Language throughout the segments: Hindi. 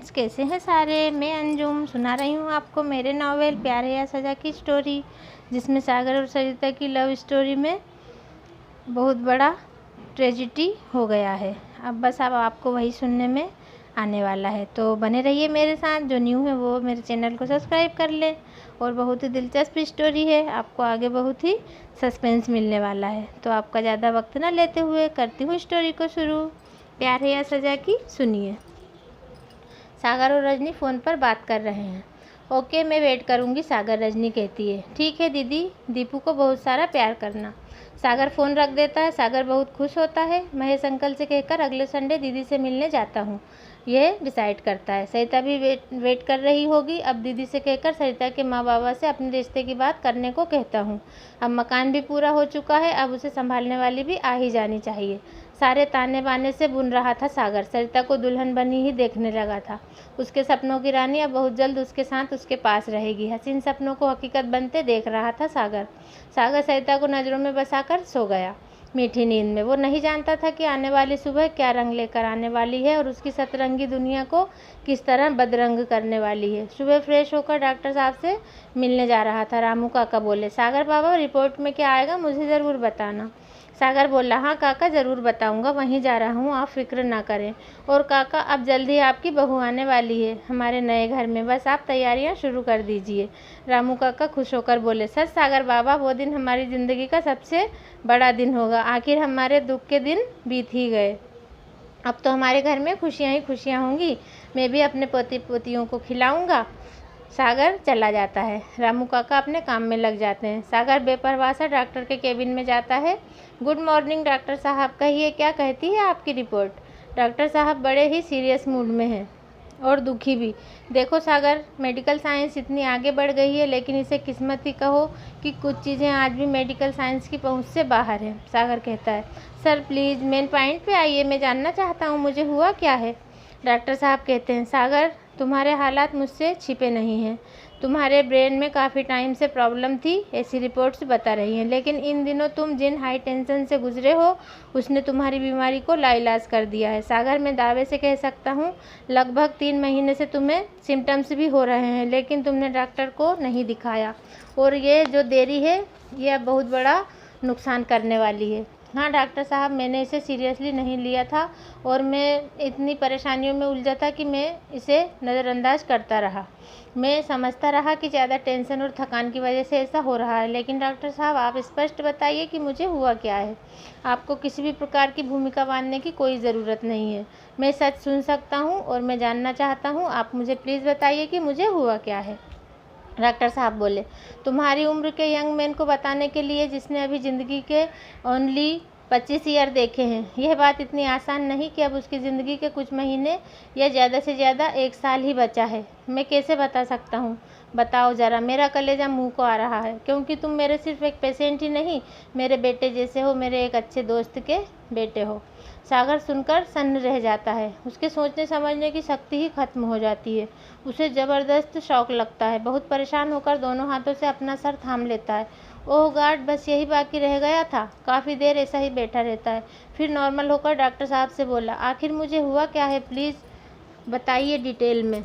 फ्रेंड्स, कैसे हैं सारे। मैं अंजुम सुना रही हूँ आपको मेरे नावल प्यार है या सज़ा की स्टोरी, जिसमें सागर और सरिता की लव स्टोरी में बहुत बड़ा ट्रेजिडी हो गया है। अब आपको वही सुनने में आने वाला है, तो बने रहिए मेरे साथ। जो न्यू है वो मेरे चैनल को सब्सक्राइब कर लें। और बहुत ही दिलचस्प स्टोरी है, आपको आगे बहुत ही सस्पेंस मिलने वाला है। तो आपका ज़्यादा वक्त ना लेते हुए करती हूँ स्टोरी को शुरू। प्यार है या सज़ा की सुनिए। सागर और रजनी फ़ोन पर बात कर रहे हैं। ओके, मैं वेट करूँगी, सागर रजनी कहती है। ठीक है दीदी, दीपू को बहुत सारा प्यार करना। सागर फ़ोन रख देता है। सागर बहुत खुश होता है। महेश अंकल से कहकर अगले संडे दीदी से मिलने जाता हूँ, यह डिसाइड करता है। सरिता भी वेट कर रही होगी। अब दीदी से कहकर सरिता के माँ बाबा से अपने रिश्ते की बात करने को कहता हूँ। अब मकान भी पूरा हो चुका है, अब उसे संभालने वाली भी आ ही जानी चाहिए। सारे ताने बाने से बुन रहा था सागर। सरिता को दुल्हन बनी ही देखने लगा था। उसके सपनों की रानी अब बहुत जल्द उसके साथ उसके पास रहेगी। हसीन सपनों को हकीकत बनते देख रहा था सागर। सागर सरिता को नज़रों में बसाकर सो गया मीठी नींद में। वो नहीं जानता था कि आने वाली सुबह क्या रंग लेकर आने वाली है और उसकी सतरंगी दुनिया को किस तरह बदरंग करने वाली है। सुबह फ्रेश होकर डॉक्टर साहब से मिलने जा रहा था। रामू काका बोले, सागर बाबा रिपोर्ट में क्या आएगा मुझे ज़रूर बताना। सागर बोला, हाँ काका ज़रूर बताऊंगा, वहीं जा रहा हूँ, आप फिक्र ना करें। और काका, अब जल्दी आपकी बहू आने वाली है हमारे नए घर में, बस आप तैयारियां शुरू कर दीजिए। रामू काका खुश होकर बोले, सच सागर बाबा, वो दिन हमारी ज़िंदगी का सबसे बड़ा दिन होगा। आखिर हमारे दुख के दिन बीत ही गए, अब तो हमारे घर में खुशियाँ ही खुशियाँ होंगी। मैं भी अपने पोती पोतियों को खिलाऊंगा। सागर चला जाता है। रामू काका अपने काम में लग जाते हैं। सागर बेपरवाह सा डॉक्टर के केबिन में जाता है। गुड मॉर्निंग डॉक्टर साहब, कहिए क्या कहती है आपकी रिपोर्ट। डॉक्टर साहब बड़े ही सीरियस मूड में हैं और दुखी भी। देखो सागर, मेडिकल साइंस इतनी आगे बढ़ गई है, लेकिन इसे किस्मत ही कहो कि कुछ चीज़ें आज भी मेडिकल साइंस की पहुंच से बाहर हैं। सागर कहता है, सर प्लीज़ मेन पॉइंट पे आइए, मैं जानना चाहता हूँ मुझे हुआ क्या है। डॉक्टर साहब कहते हैं, सागर तुम्हारे हालात मुझसे छिपे नहीं हैं। तुम्हारे ब्रेन में काफ़ी टाइम से प्रॉब्लम थी, ऐसी रिपोर्ट्स बता रही हैं, लेकिन इन दिनों तुम जिन हाई टेंशन से गुजरे हो उसने तुम्हारी बीमारी को लाइलाज कर दिया है। सागर, मैं दावे से कह सकता हूँ लगभग 3 महीने से तुम्हें सिम्टम्स भी हो रहे हैं, लेकिन तुमने डॉक्टर को नहीं दिखाया और ये जो देरी है ये अब बहुत बड़ा नुकसान करने वाली है। हाँ डॉक्टर साहब, मैंने इसे सीरियसली नहीं लिया था और मैं इतनी परेशानियों में उलझा था कि मैं इसे नज़रअंदाज करता रहा। मैं समझता रहा कि ज़्यादा टेंशन और थकान की वजह से ऐसा हो रहा है, लेकिन डॉक्टर साहब आप स्पष्ट बताइए कि मुझे हुआ क्या है। आपको किसी भी प्रकार की भूमिका बांधने की कोई ज़रूरत नहीं है। मैं सच सुन सकता हूँ और मैं जानना चाहता हूँ। आप मुझे प्लीज़ बताइए कि मुझे हुआ क्या है। डॉक्टर साहब बोले, तुम्हारी उम्र के यंग मैन को बताने के लिए जिसने अभी ज़िंदगी के ओनली 25 ईयर देखे हैं, यह बात इतनी आसान नहीं कि अब उसकी ज़िंदगी के कुछ महीने या ज़्यादा से ज़्यादा 1 साल ही बचा है। मैं कैसे बता सकता हूँ, बताओ ज़रा। मेरा कलेजा मुंह को आ रहा है, क्योंकि तुम मेरे सिर्फ एक पेशेंट ही नहीं, मेरे बेटे जैसे हो, मेरे एक अच्छे दोस्त के बेटे हो। सागर सुनकर सन्न रह जाता है। उसके सोचने समझने की शक्ति ही खत्म हो जाती है। उसे ज़बरदस्त शौक लगता है। बहुत परेशान होकर दोनों हाथों से अपना सर थाम लेता है। ओह गॉड, बस यही बाकी रह गया था। काफ़ी देर ऐसा ही बैठा रहता है, फिर नॉर्मल होकर डॉक्टर साहब से बोला, आखिर मुझे हुआ क्या है, प्लीज़ बताइए डिटेल में।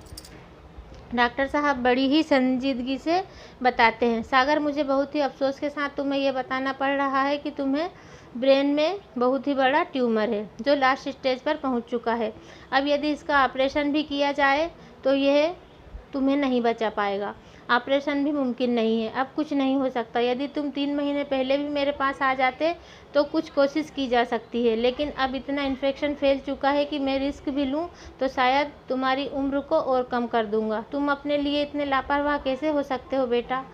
डॉक्टर साहब बड़ी ही संजीदगी से बताते हैं, सागर मुझे बहुत ही अफसोस के साथ तुम्हें यह बताना पड़ रहा है कि तुम्हें ब्रेन में बहुत ही बड़ा ट्यूमर है जो लास्ट स्टेज पर पहुंच चुका है। अब यदि इसका ऑपरेशन भी किया जाए तो यह तुम्हें नहीं बचा पाएगा। ऑपरेशन भी मुमकिन नहीं है, अब कुछ नहीं हो सकता। यदि तुम 3 महीने पहले भी मेरे पास आ जाते तो कुछ कोशिश की जा सकती है, लेकिन अब इतना इन्फेक्शन फैल चुका है कि मैं रिस्क भी लूँ तो शायद तुम्हारी उम्र को और कम कर दूंगा। तुम अपने लिए इतने लापरवाह कैसे हो सकते हो बेटा।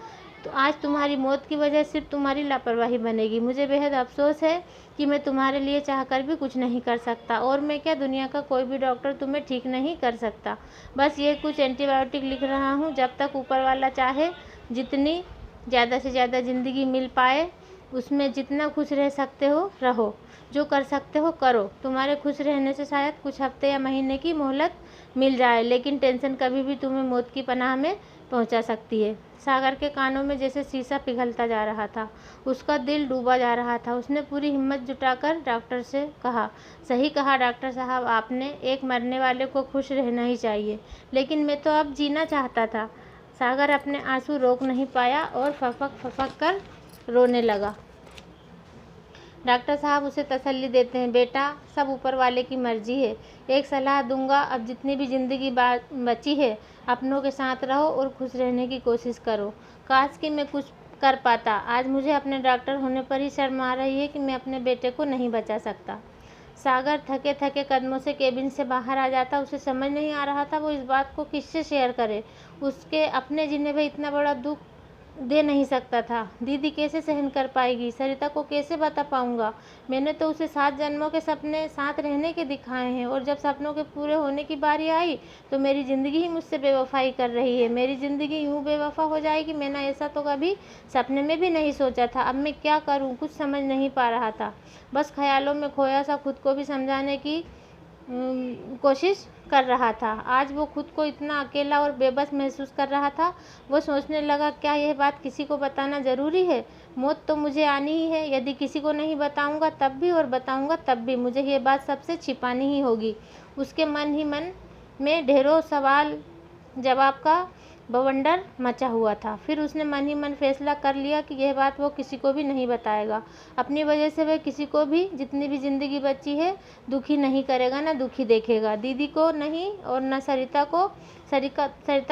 तो आज तुम्हारी मौत की वजह सिर्फ तुम्हारी लापरवाही बनेगी। मुझे बेहद अफसोस है कि मैं तुम्हारे लिए चाहकर भी कुछ नहीं कर सकता, और मैं क्या, दुनिया का कोई भी डॉक्टर तुम्हें ठीक नहीं कर सकता। बस ये कुछ एंटीबायोटिक लिख रहा हूँ, जब तक ऊपर वाला चाहे जितनी ज़्यादा से ज़्यादा ज़िंदगी मिल पाए उसमें जितना खुश रह सकते हो रहो, जो कर सकते हो करो। तुम्हारे खुश रहने से शायद कुछ हफ्ते या महीने की मोहलत मिल जाए, लेकिन टेंशन कभी भी तुम्हें मौत की पनाह में पहुंचा सकती है। सागर के कानों में जैसे शीशा पिघलता जा रहा था, उसका दिल डूबा जा रहा था। उसने पूरी हिम्मत जुटाकर डॉक्टर से कहा, सही कहा डॉक्टर साहब आपने, एक मरने वाले को खुश रहना ही चाहिए, लेकिन मैं तो अब जीना चाहता था। सागर अपने आंसू रोक नहीं पाया और फपक फपक कर रोने लगा। डॉक्टर साहब उसे तसल्ली देते हैं, बेटा सब ऊपर वाले की मर्जी है। एक सलाह दूंगा, अब जितनी भी ज़िंदगी बची है अपनों के साथ रहो और खुश रहने की कोशिश करो। काश कि मैं कुछ कर पाता। आज मुझे अपने डॉक्टर होने पर ही शर्म आ रही है कि मैं अपने बेटे को नहीं बचा सकता। सागर थके थके कदमों से केबिन से बाहर आ जाता। उसे समझ नहीं आ रहा था वो इस बात को किससे शेयर करे। उसके अपने जिन्हें भी इतना बड़ा दुख दे नहीं सकता था। दीदी कैसे सहन कर पाएगी? सरिता को कैसे बता पाऊंगा? मैंने तो उसे 7 जन्मों के सपने साथ रहने के दिखाए हैं, और जब सपनों के पूरे होने की बारी आई तो मेरी ज़िंदगी ही मुझसे बेवफाई कर रही है। मेरी ज़िंदगी यूँ बेवफा हो जाएगी, मैंने ऐसा तो कभी सपने में भी नहीं सोचा था। अब मैं क्या करूँ, कुछ समझ नहीं पा रहा था। बस ख्यालों में खोया सा खुद को भी समझाने की कोशिश कर रहा था। आज वो खुद को इतना अकेला और बेबस महसूस कर रहा था। वो सोचने लगा, क्या यह बात किसी को बताना ज़रूरी है? मौत तो मुझे आनी ही है। यदि किसी को नहीं बताऊंगा तब भी और बताऊंगा तब भी मुझे ये बात सबसे छिपानी ही होगी। उसके मन ही मन में ढेरों सवाल जवाब का बवंडर मचा हुआ था। फिर उसने मन ही मन फैसला कर लिया कि यह बात वो किसी को भी नहीं बताएगा। अपनी वजह से वह किसी को भी, जितनी भी ज़िंदगी बची है, दुखी नहीं करेगा, ना दुखी देखेगा। दीदी को नहीं और न सरिता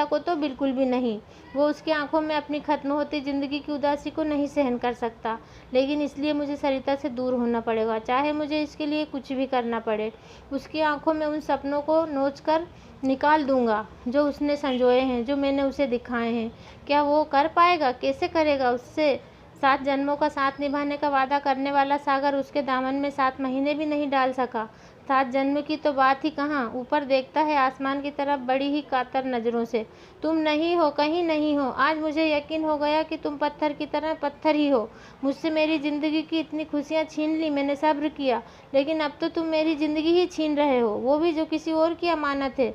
को तो बिल्कुल भी नहीं। वो उसकी आंखों में अपनी खत्म होती ज़िंदगी की उदासी को नहीं सहन कर सकता। लेकिन इसलिए मुझे सरिता से दूर होना पड़ेगा, चाहे मुझे इसके लिए कुछ भी करना पड़े। उसकी आंखों में उन सपनों को नोच कर निकाल दूंगा जो उसने संजोए हैं, जो मैंने उसे दिखाए हैं। क्या वो कर पाएगा? कैसे करेगा? उससे 7 जन्मों का साथ निभाने का वादा करने वाला सागर उसके दामन में 7 महीने भी नहीं डाल सका। 7 जन्म की तो बात ही कहाँ। ऊपर देखता है आसमान की तरफ बड़ी ही कातर नज़रों से। तुम नहीं हो, कहीं नहीं हो। आज मुझे यकीन हो गया कि तुम पत्थर की तरह पत्थर ही हो। मुझसे मेरी ज़िंदगी की इतनी खुशियाँ छीन ली, मैंने सब्र किया, लेकिन अब तो तुम मेरी ज़िंदगी ही छीन रहे हो, वो भी जो किसी और की अमानत है।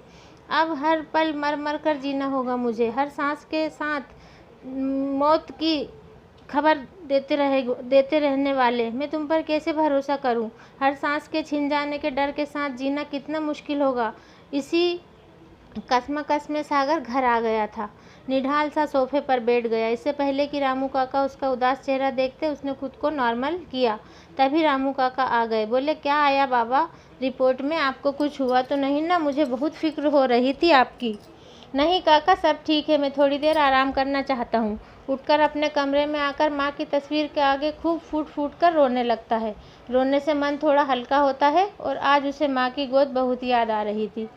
अब हर पल मर मर कर जीना होगा मुझे। हर सांस के साथ मौत की खबर देते रहने वाले, मैं तुम पर कैसे भरोसा करूं? हर सांस के छिन जाने के डर के साथ जीना कितना मुश्किल होगा। इसी कश्मकश में सागर घर आ गया था। निढाल सा सोफे पर बैठ गया। इससे पहले कि रामू काका उसका उदास चेहरा देखते, उसने खुद को नॉर्मल किया। तभी रामू काका आ गए। बोले, क्या आया बाबा? रिपोर्ट में आपको कुछ हुआ तो नहीं ना? मुझे बहुत फिक्र हो रही थी आपकी। नहीं काका, सब ठीक है, मैं थोड़ी देर आराम करना चाहता हूँ। उठकर अपने कमरे में आकर माँ की तस्वीर के आगे खूब फूट फूट कर रोने लगता है। रोने से मन थोड़ा हल्का होता है, और आज उसे माँ की गोद बहुत याद आ रही थी।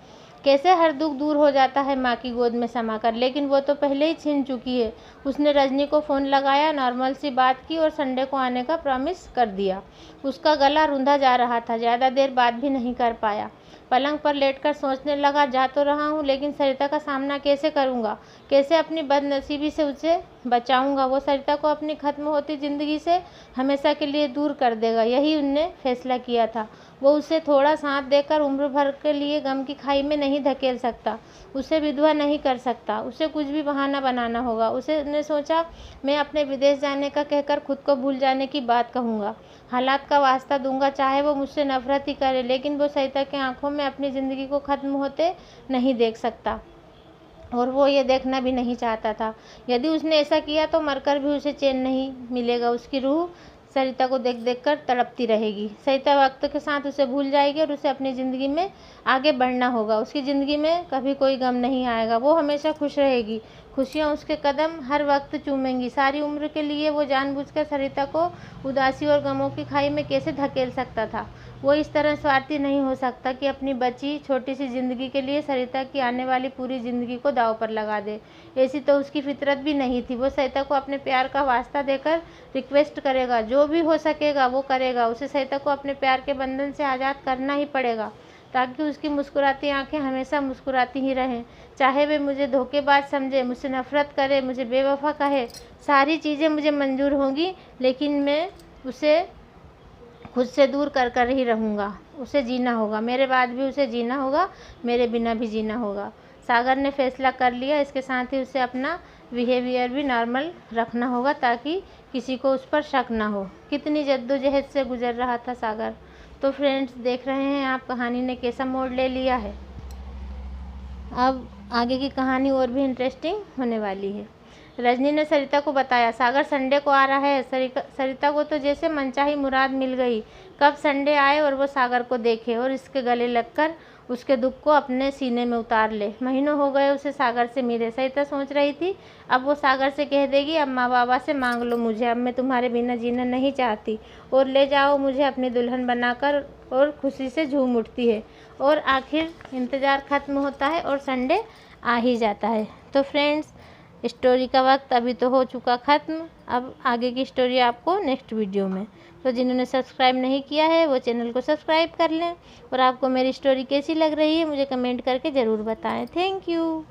कैसे हर दुख दूर हो जाता है माँ की गोद में समाकर, लेकिन वो तो पहले ही छिन चुकी है। उसने रजनी को फ़ोन लगाया, नॉर्मल सी बात की और संडे को आने का प्रॉमिस कर दिया। उसका गला रुंधा जा रहा था, ज़्यादा देर बात भी नहीं कर पाया। पलंग पर लेटकर सोचने लगा, जा तो रहा हूँ, लेकिन सरिता का सामना कैसे करूँगा? कैसे अपनी बदनसीबी से उसे बचाऊँगा? वो सरिता को अपनी खत्म होती ज़िंदगी से हमेशा के लिए दूर कर देगा, यही उनने फैसला किया था। वो उसे थोड़ा साथ देकर उम्र भर के लिए गम की खाई में नहीं धकेल सकता, उसे विधवा नहीं कर सकता। उसे कुछ भी बहाना बनाना होगा। उसने सोचा, मैं अपने विदेश जाने का कहकर खुद को भूल जाने की बात कहूँगा, हालात का वास्ता दूंगा, चाहे वो मुझसे नफरत ही करे, लेकिन वो सरिता की आंखों में अपनी ज़िंदगी को ख़त्म होते नहीं देख सकता, और वो ये देखना भी नहीं चाहता था। यदि उसने ऐसा किया तो मरकर भी उसे चैन नहीं मिलेगा। उसकी रूह सरिता को देख देख कर तड़पती रहेगी। सरिता वक्त के साथ उसे भूल जाएगी और उसे अपनी ज़िंदगी में आगे बढ़ना होगा। उसकी ज़िंदगी में कभी कोई गम नहीं आएगा। वो हमेशा खुश रहेगी। खुशियाँ उसके कदम हर वक्त चूमेंगी। सारी उम्र के लिए वो जानबूझकर सरिता को उदासी और गमों की खाई में कैसे धकेल सकता था? वो इस तरह स्वार्थी नहीं हो सकता कि अपनी बची छोटी सी ज़िंदगी के लिए सरिता की आने वाली पूरी ज़िंदगी को दांव पर लगा दे। ऐसी तो उसकी फितरत भी नहीं थी। वो सरिता को अपने प्यार का वास्ता देकर रिक्वेस्ट करेगा, जो भी हो सकेगा वो करेगा। उसे सरिता को अपने प्यार के बंधन से आज़ाद करना ही पड़ेगा, ताकि उसकी मुस्कुराती आंखें हमेशा मुस्कुराती ही रहें। चाहे वे मुझे धोखेबाज समझे, मुझसे नफरत करे, मुझे बेवफा कहे, सारी चीज़ें मुझे मंजूर होंगी, लेकिन मैं उसे खुद से दूर कर कर ही रहूँगा, उसे जीना होगा, मेरे बाद भी उसे जीना होगा, मेरे बिना भी जीना होगा। सागर ने फैसला कर लिया। इसके साथ ही उसे अपना बिहेवियर भी नॉर्मल रखना होगा ताकि किसी को उस पर शक ना हो। कितनी जद्दोजहद से गुजर रहा था सागर। तो फ्रेंड्स, देख रहे हैं आप कहानी ने कैसा मोड़ ले लिया है। अब आगे की कहानी और भी इंटरेस्टिंग होने वाली है। रजनी ने सरिता को बताया, सागर संडे को आ रहा है। सरिता को तो जैसे मनचाही मुराद मिल गई। कब संडे आए और वो सागर को देखे और इसके गले लगकर उसके दुख को अपने सीने में उतार ले। महीनों हो गए उसे सागर से मिले। सरिता सोच रही थी, अब वो सागर से कह देगी, अब माँ बाबा से मांग लो मुझे, अब मैं तुम्हारे बिना जीना नहीं चाहती और ले जाओ मुझे अपनी दुल्हन बनाकर। और खुशी से झूम उठती है और आखिर इंतज़ार ख़त्म होता है और संडे आ ही जाता है। तो फ्रेंड्स, स्टोरी का वक्त अभी तो हो चुका ख़त्म। अब आगे की स्टोरी आपको नेक्स्ट वीडियो में। तो जिन्होंने सब्सक्राइब नहीं किया है वो चैनल को सब्सक्राइब कर लें। और आपको मेरी स्टोरी कैसी लग रही है मुझे कमेंट करके ज़रूर बताएं। Thank you.